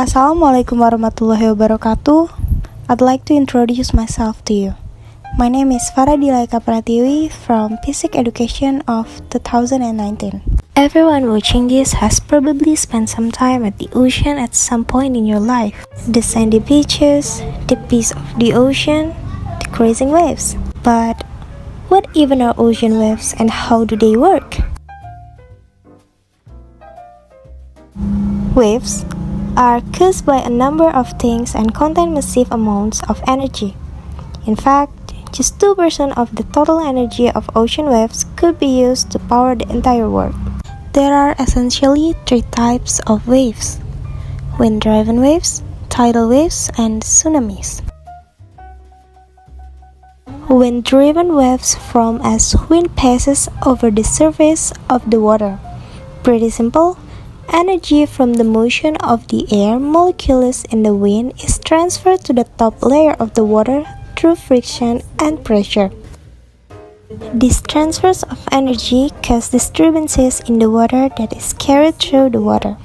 Assalamualaikum warahmatullahi wabarakatuh. I'd like to introduce myself to you. My name is Faradila Eka Pratiwi from Physics Education of 2019. Everyone watching this has probably spent some time at the ocean at some point in your life. The sandy beaches, the peace of the ocean, the cruising waves. But what even are ocean waves and how do they work? Waves are caused by a number of things and contain massive amounts of energy. In fact, just 2% of the total energy of ocean waves could be used to power the entire world. There are essentially 3 types of waves: wind-driven waves, tidal waves, and tsunamis. Wind-driven waves form as wind passes over the surface of the water. Pretty simple. Energy from the motion of the air molecules in the wind is transferred to the top layer of the water through friction and pressure. These transfers of energy cause disturbances in the water that is carried through the water.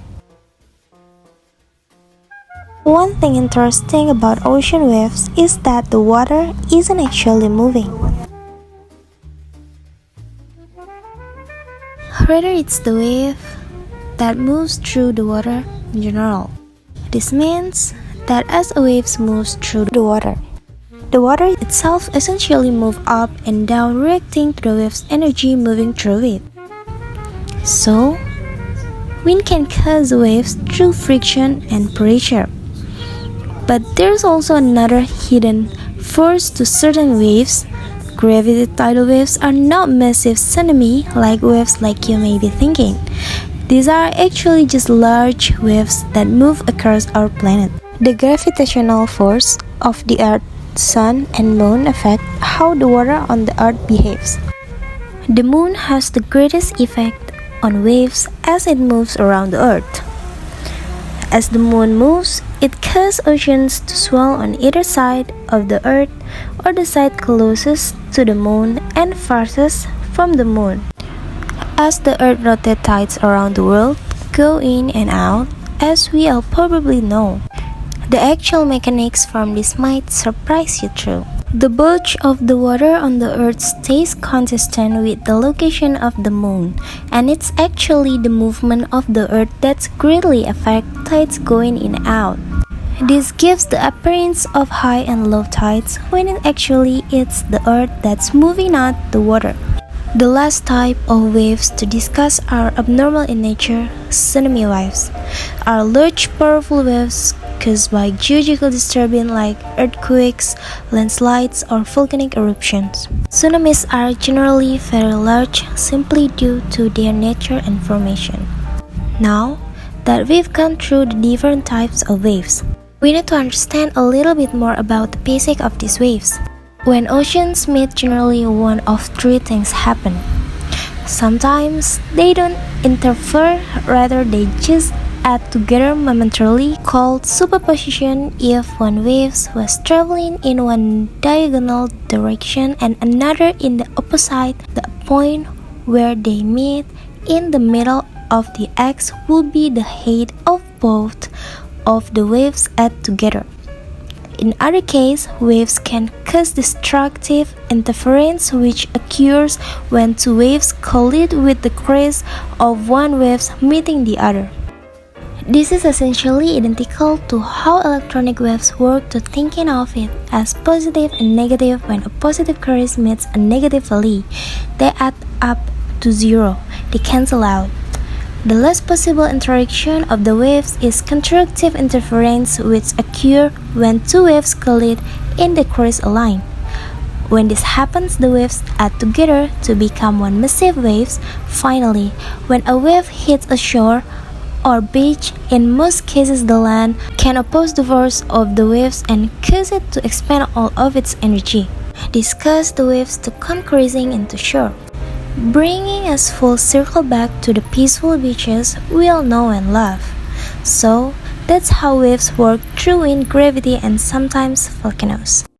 One thing interesting about ocean waves is that the water isn't actually moving. Rather, it's the wave that moves through the water in general. This means that as a wave moves through the water itself essentially moves up and down, reacting to the wave's energy moving through it. So, wind can cause waves through friction and pressure. But there's also another hidden force to certain waves. Gravity tidal waves are not massive tsunami-like waves like you may be thinking. These are actually just large waves that move across our planet. The gravitational force of the Earth, Sun, and Moon affect how the water on the Earth behaves. The Moon has the greatest effect on waves as it moves around the Earth. As the Moon moves, it causes oceans to swell on either side of the Earth or the side closest to the Moon and farthest from the Moon. As the Earth rotates, tides around the world go in and out, as we all probably know. The actual mechanics from this might surprise you too. The bulge of the water on the Earth stays consistent with the location of the Moon, and it's actually the movement of the Earth that greatly affects tides going in and out. This gives the appearance of high and low tides when it actually is the Earth that's moving, not the water. The last type of waves to discuss are abnormal in nature. Tsunami waves are large, powerful waves caused by geological disturbance like earthquakes, landslides, or volcanic eruptions. Tsunamis are generally very large simply due to their nature and formation. Now that we've gone through the different types of waves, we need to understand a little bit more about the basics of these waves. When oceans meet, generally one of 3 things happen. Sometimes they don't interfere, rather they just add together momentarily, called superposition. If one wave was traveling in one diagonal direction and another in the opposite, the point where they meet in the middle of the X will be the height of both of the waves add together. In other cases, waves can cause destructive interference which occurs when 2 waves collide with the crest of one wave meeting the other. This is essentially identical to how electronic waves work, to thinking of it as positive and negative. When a positive crest meets a negative valley, they add up to 0, they cancel out. The last possible interaction of the waves is constructive interference, which occurs when 2 waves collide in the crest line. When this happens, the waves add together to become one massive wave. Finally, when a wave hits a shore or beach, in most cases the land can oppose the force of the waves and cause it to expend all of its energy. This causes the waves to come crashing into shore, bringing us full circle back to the peaceful beaches we all know and love. So, that's how waves work through wind, gravity, and sometimes volcanoes.